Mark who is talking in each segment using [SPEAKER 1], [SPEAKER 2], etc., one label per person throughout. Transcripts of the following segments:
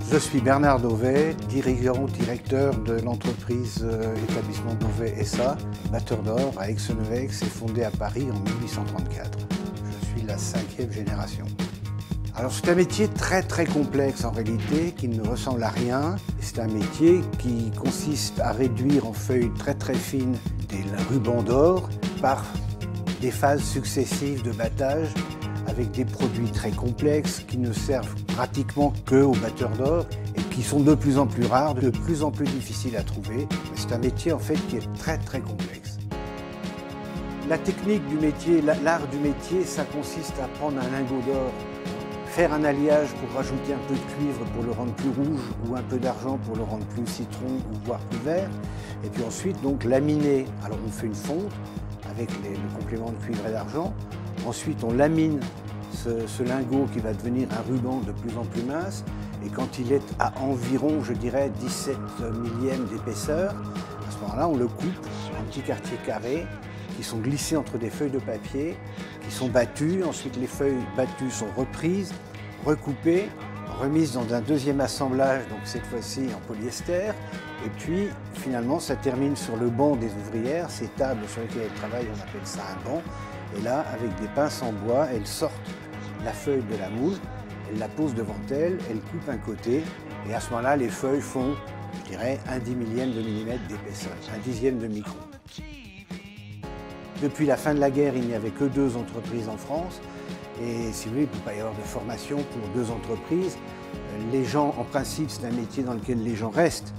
[SPEAKER 1] Je suis Bernard Dauvet, directeur de l'entreprise établissement Dauvet SA, batteur d'or à Aix-en-Provence et fondé à Paris en 1834. Je suis la 5e génération. Alors c'est un métier très complexe en réalité, qui ne ressemble à rien. C'est un métier qui consiste à réduire en feuilles très fines des rubans d'or par des phases successives de battage avec des produits très complexes qui ne servent pratiquement qu'aux batteurs d'or et qui sont de plus en plus rares, de plus en plus difficiles à trouver. C'est un métier en fait qui est très complexe. La technique du métier, l'art du métier, ça consiste à prendre un lingot d'or, faire un alliage pour rajouter un peu de cuivre pour le rendre plus rouge ou un peu d'argent pour le rendre plus citron ou voire plus vert. Et puis ensuite donc laminer. Alors on fait une fonte avec le complément de cuivre et d'argent. Ensuite on lamine ce lingot qui va devenir un ruban de plus en plus mince. Et quand il est à environ, je dirais, 17 millièmes d'épaisseur, à ce moment-là on le coupe en petits quartiers carrés qui sont glissés entre des feuilles de papier, qui sont battues. Ensuite les feuilles battues sont reprises, recoupées, remises dans un deuxième assemblage, donc cette fois-ci en polyester. Et puis finalement ça termine sur le banc des ouvrières, ces tables sur lesquelles elles travaillent, on appelle ça un banc. Et là, avec des pinces en bois, elles sortent la feuille de la moule, elles la posent devant elles, elles coupent un côté. Et à ce moment-là, les feuilles font, je dirais, un 10 millième de millimètre d'épaisseur, un dixième de micron. Depuis la fin de la guerre, il n'y avait que 2 entreprises en France. Et si vous voulez, il ne peut pas y avoir de formation pour 2 entreprises. Les gens, en principe, c'est un métier dans lequel les gens restent.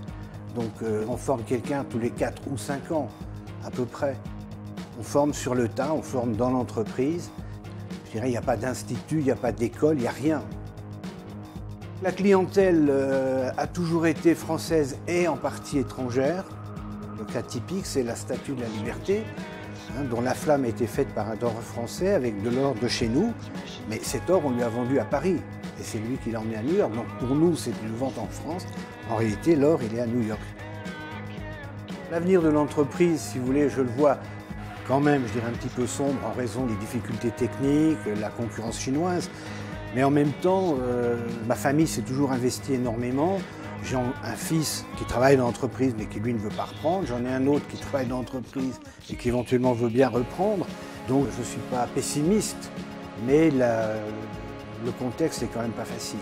[SPEAKER 1] Donc on forme quelqu'un tous les 4 ou 5 ans, à peu près. On forme sur le tas, on forme dans l'entreprise. Je dirais, il n'y a pas d'institut, il n'y a pas d'école, il n'y a rien. La clientèle a toujours été française et en partie étrangère. Le cas typique, c'est la Statue de la Liberté, dont la flamme a été faite par un doreur français avec de l'or de chez nous. Mais cet or, on lui a vendu à Paris. Et c'est lui qui l'a emmené à New York. Donc pour nous, c'est une vente en France. En réalité, l'or, il est à New York. L'avenir de l'entreprise, si vous voulez, je le vois quand même, je dirais, un petit peu sombre en raison des difficultés techniques, la concurrence chinoise. Mais en même temps, ma famille s'est toujours investie énormément. J'ai un fils qui travaille dans l'entreprise mais qui lui ne veut pas reprendre. J'en ai un autre qui travaille dans l'entreprise et qui éventuellement veut bien reprendre. Donc je ne suis pas pessimiste, mais le contexte n'est quand même pas facile.